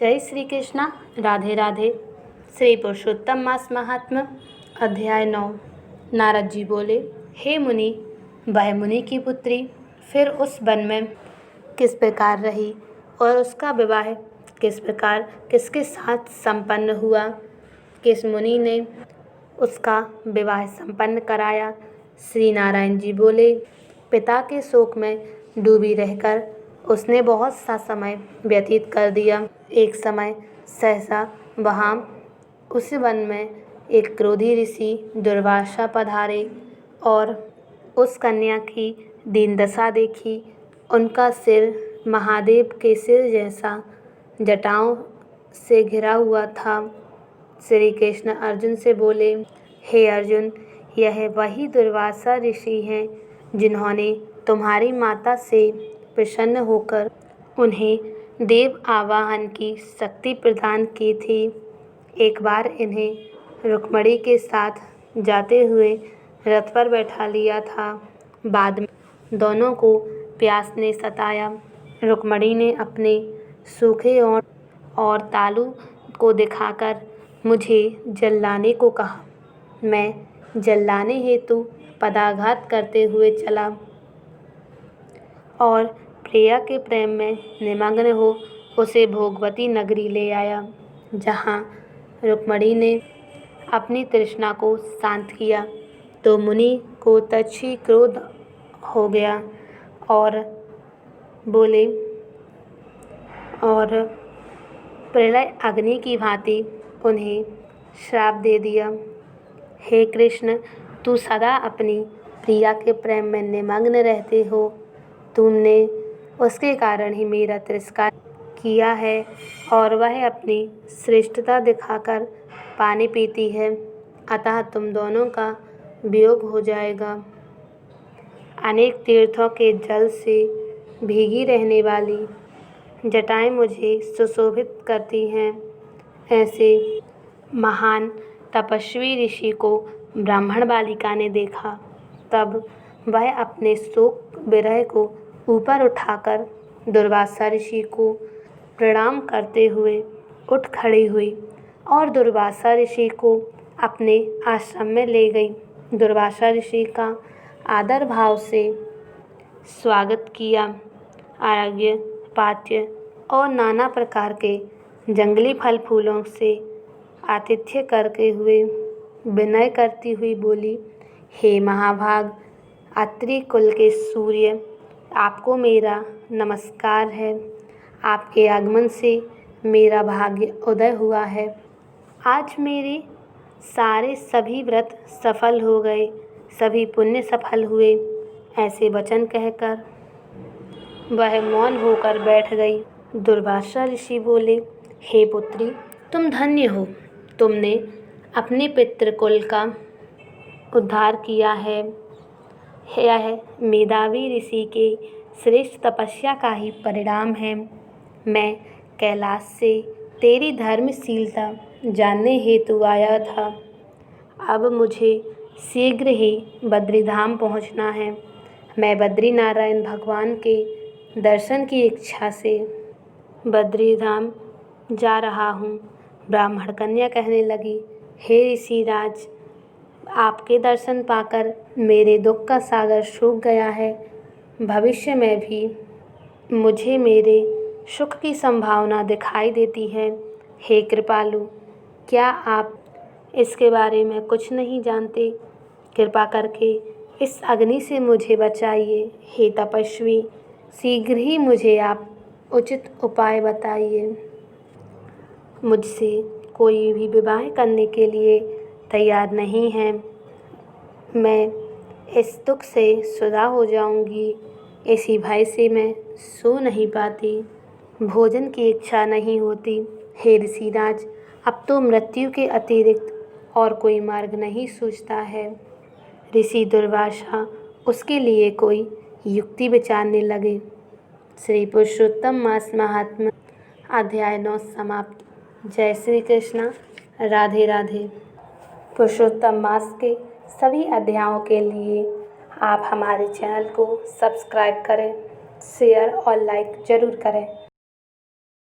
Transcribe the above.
जय श्री कृष्णा। राधे राधे। श्री पुरुषोत्तम मास महात्म्य अध्याय 9। नारद जी बोले, हे मुनि, वह मुनि की पुत्री फिर उस वन में किस प्रकार रही और उसका विवाह किस प्रकार किसके साथ संपन्न हुआ, किस मुनि ने उसका विवाह संपन्न कराया। श्री नारायण जी बोले, पिता के शोक में डूबी रहकर उसने बहुत सा समय व्यतीत कर दिया। एक समय सहसा वहाँ उस वन में एक क्रोधी ऋषि दुर्वासा पधारे और उस कन्या की दीन दशा देखी। उनका सिर महादेव के सिर जैसा जटाओं से घिरा हुआ था। श्री कृष्ण अर्जुन से बोले, हे अर्जुन, यह वही दुर्वासा ऋषि हैं जिन्होंने तुम्हारी माता से प्रसन्न होकर उन्हें देव आवाहन की शक्ति प्रदान की थी। एक बार इन्हें रुक्मिणी के साथ जाते हुए रथ पर बैठा लिया था। बाद में दोनों को प्यास ने सताया। रुक्मिणी ने अपने सूखे और तालू को दिखाकर मुझे जल लाने को कहा। मैं जल लाने हेतु पदाघात करते हुए चला और प्रिया के प्रेम में निमग्न हो उसे भोगवती नगरी ले आया, जहाँ रुक्मिणी ने अपनी तृष्णा को शांत किया। तो मुनि को तक्षी क्रोध हो गया और बोले और प्रलय अग्नि की भांति उन्हें श्राप दे दिया। हे कृष्ण, तू सदा अपनी प्रिया के प्रेम में निमग्न रहते हो। तुमने उसके कारण ही मेरा तिरस्कार किया है और वह अपनी श्रेष्ठता दिखाकर पानी पीती है, अतः तुम दोनों का वियोग हो जाएगा। अनेक तीर्थों के जल से भीगी रहने वाली जटाएं मुझे सुशोभित करती हैं। ऐसे महान तपस्वी ऋषि को ब्राह्मण बालिका ने देखा। तब वह अपने शोक विरह को ऊपर उठाकर दुर्वासा ऋषि को प्रणाम करते हुए उठ खड़ी हुई और दुर्वासा ऋषि को अपने आश्रम में ले गई। दुर्वासा ऋषि का आदर भाव से स्वागत किया। अर्घ्य, पाद्य और नाना प्रकार के जंगली फल फूलों से आतिथ्य करते हुए विनय करती हुई बोली, हे महाभाग, अत्रि कुल के सूर्य, आपको मेरा नमस्कार है। आपके आगमन से मेरा भाग्य उदय हुआ है। आज मेरे सारे सभी व्रत सफल हो गए, सभी पुण्य सफल हुए। ऐसे वचन कहकर वह मौन होकर बैठ गई। दुर्वासा ऋषि बोले, हे पुत्री, तुम धन्य हो। तुमने अपने पितृकुल का उद्धार किया है। यह मेधावी ऋषि के श्रेष्ठ तपस्या का ही परिणाम है। मैं कैलाश से तेरी धर्मशीलता जानने हेतु आया था। अब मुझे शीघ्र ही बद्रीधाम पहुंचना है। मैं बद्रीनारायण भगवान के दर्शन की इच्छा से बद्रीधाम जा रहा हूँ। ब्राह्मण कन्या कहने लगी, हे ऋषिराज, आपके दर्शन पाकर मेरे दुख का सागर सूख गया है। भविष्य में भी मुझे मेरे सुख की संभावना दिखाई देती है। हे कृपालु, क्या आप इसके बारे में कुछ नहीं जानते? कृपा करके इस अग्नि से मुझे बचाइए। हे तपस्वी, शीघ्र ही मुझे आप उचित उपाय बताइए। मुझसे कोई भी विवाह करने के लिए तैयार नहीं है। मैं इस दुख से सुधा हो जाऊंगी। इसी भय से मैं सो नहीं पाती, भोजन की इच्छा नहीं होती। हे ऋषिराज, अब तो मृत्यु के अतिरिक्त और कोई मार्ग नहीं सूझता है। ऋषि दुर्वासा उसके लिए कोई युक्ति विचारने लगे। श्री पुरुषोत्तम मास महात्म्य अध्याय 9 समाप्त। जय श्री कृष्ण। राधे राधे। पुरुषोत्तम मास के सभी अध्यायों के लिए आप हमारे चैनल को सब्सक्राइब करें, शेयर और लाइक ज़रूर करें।